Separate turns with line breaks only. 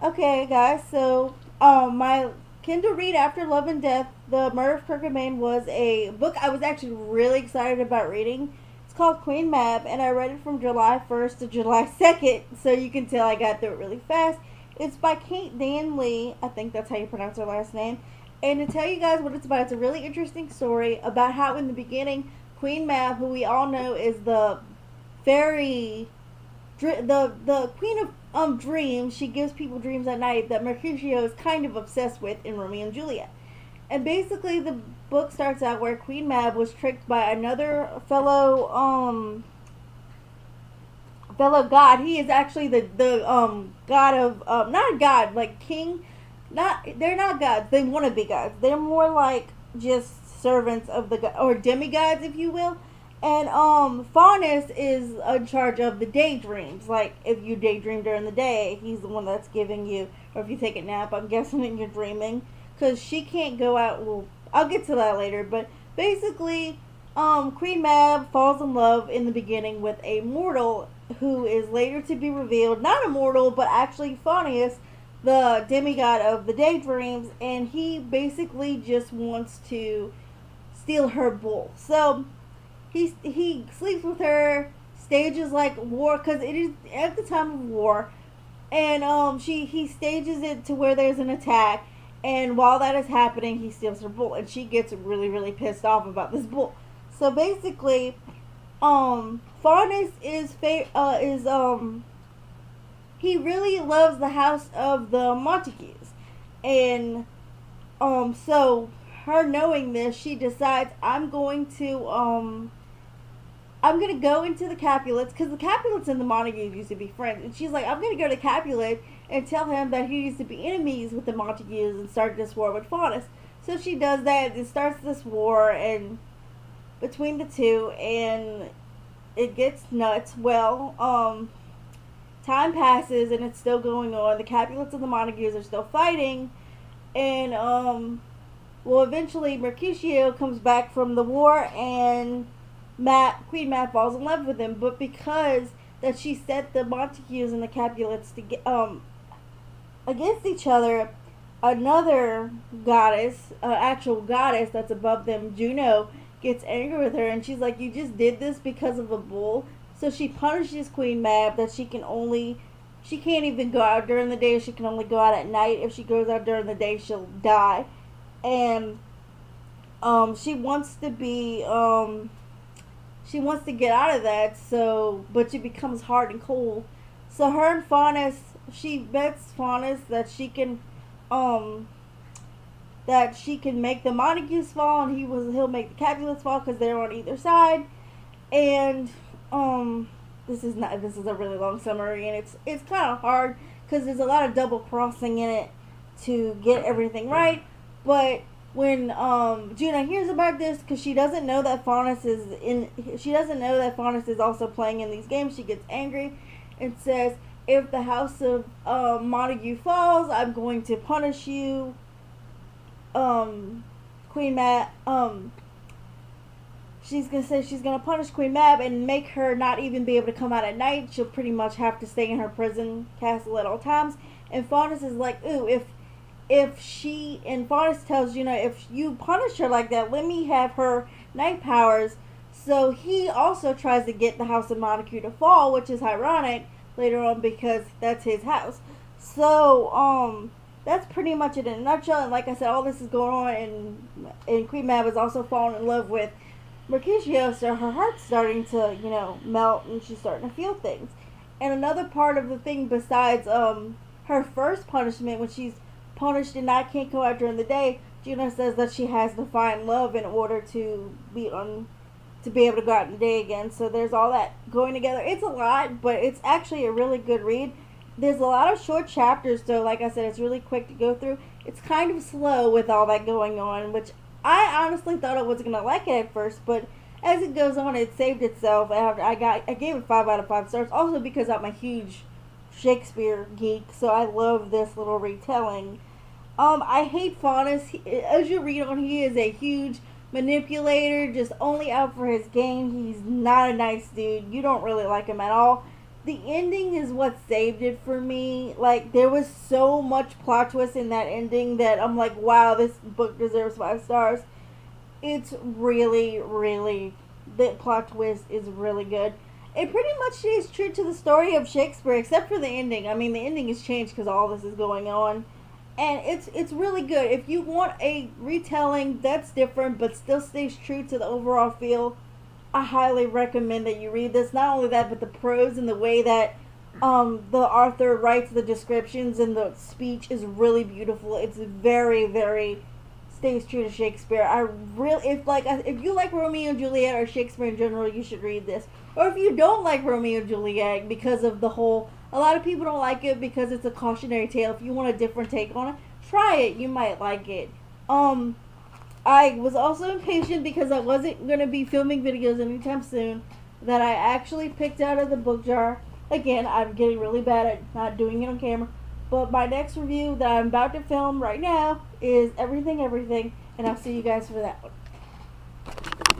Okay, guys. So, my Kindle read after Love and Death, The Murder of Kirkman was a book I was actually really excited about reading. It's called Queen Mab, and I read it from July 1st to July 2nd, so you can tell I got through it really fast. It's by Kate Danley. I think that's how you pronounce her last name. And to tell you guys what it's about, it's a really interesting story about how in the beginning, Queen Mab, who we all know is the fairy the queen of dreams. She gives people dreams at night that Mercutio is kind of obsessed with in Romeo and Juliet. And basically, the book starts out where Queen Mab was tricked by another fellow god. He is actually the god of not a god like king. Not they're not gods. They want to be gods. They're more like just servants of the or demigods, if you will. And Faunus is in charge of the daydreams. Like if you daydream during the day, he's the one that's giving you. Or if you take a nap, I'm guessing that you're dreaming, because she can't go out. Well, I'll get to that later. But basically, Queen Mab falls in love in the beginning with a mortal who is later to be revealed not a mortal, but actually Faunus, the demigod of the daydreams, and he basically just wants to steal her bull. So he sleeps with her, stages like war because it is at the time of war, and he stages it to where there's an attack, and while that is happening, he steals her bull, and she gets really pissed off about this bull. So basically, Faunus is he really loves the house of the Montagues, and so her knowing this, she decides I'm gonna go into the Capulets because the Capulets and the Montagues used to be friends, and she's like, I'm gonna go to Capulet and tell him that he needs to be enemies with the Montagues and start this war with Faunus. So she does that and starts this war and between the two, and it gets nuts. Well, time passes and it's still going on. The Capulets and the Montagues are still fighting, and well, eventually Mercutio comes back from the war and Queen Mab falls in love with him, but because that she set the Montagues and the Capulets to get against each other, another goddess, actual goddess that's above them, Juno, gets angry with her, and she's like, "You just did this because of a bull." So she punishes Queen Mab that she can't even go out during the day. She can only go out at night. If she goes out during the day, she'll die, and she wants to be she wants to get out of that, so but she becomes hard and cold. So her and Faunus, she bets Faunus um that she can make the Montagues fall, and he'll make the Capulets fall because they're on either side. And this is a really long summary, and it's kind of hard because there's a lot of double crossing in it to get everything right. But when Juno hears about this, because she doesn't know that Faunus is also playing in these games, she gets angry and says, "If the house of Montague falls, I'm going to punish you, Queen Mab." She's gonna say she's gonna punish Queen Mab and make her not even be able to come out at night. She'll pretty much have to stay in her prison castle at all times. And Faunus is like, "Ooh, and Faunus tells Juno, if you punish her like that, let me have her night powers." So he also tries to get the House of Montague to fall, which is ironic later on because that's his house. So that's pretty much it in a nutshell. And like I said, all this is going on, and Queen Mab is also falling in love with Mercutio, so her heart's starting to melt, and she's starting to feel things. And another part of the thing, besides her first punishment, when she's punished and I can't go out during the day, Juno says that she has to find love in order to be able to go out in the day again. So there's all that going together. It's a lot, but it's actually a really good read. There's a lot of short chapters, so like I said, it's really quick to go through. It's kind of slow with all that going on, which I honestly thought I wasn't gonna like it at first, but as it goes on, it saved itself. I gave it 5 out of 5 stars. Also because I'm a huge Shakespeare geek, so I love this little retelling. I hate Faunus. As you read on, he is a huge manipulator, just only out for his gain. He's not a nice dude. You don't really like him at all. the ending is what saved it for me. Like, there was so much plot twist in that ending that I'm like, wow, this book deserves 5 stars. It's really, really, the plot twist is really good. It pretty much stays true to the story of Shakespeare, except for the ending. I mean, the ending has changed because all this is going on, and it's really good. If you want a retelling that's different but still stays true to the overall feel, I highly recommend that you read this. Not only that, but the prose and the way that the author writes the descriptions and the speech is really beautiful. It's very, very stays true to Shakespeare. I really, if you like Romeo and Juliet or Shakespeare in general, you should read this. Or if you don't like Romeo and Juliet because of the whole, a lot of people don't like it because it's a cautionary tale. If you want a different take on it, try it. You might like it. I was also impatient because I wasn't going to be filming videos anytime soon, that I actually picked out of the book jar. Again, I'm getting really bad at not doing it on camera. But my next review that I'm about to film right now is Everything, Everything, and I'll see you guys for that one.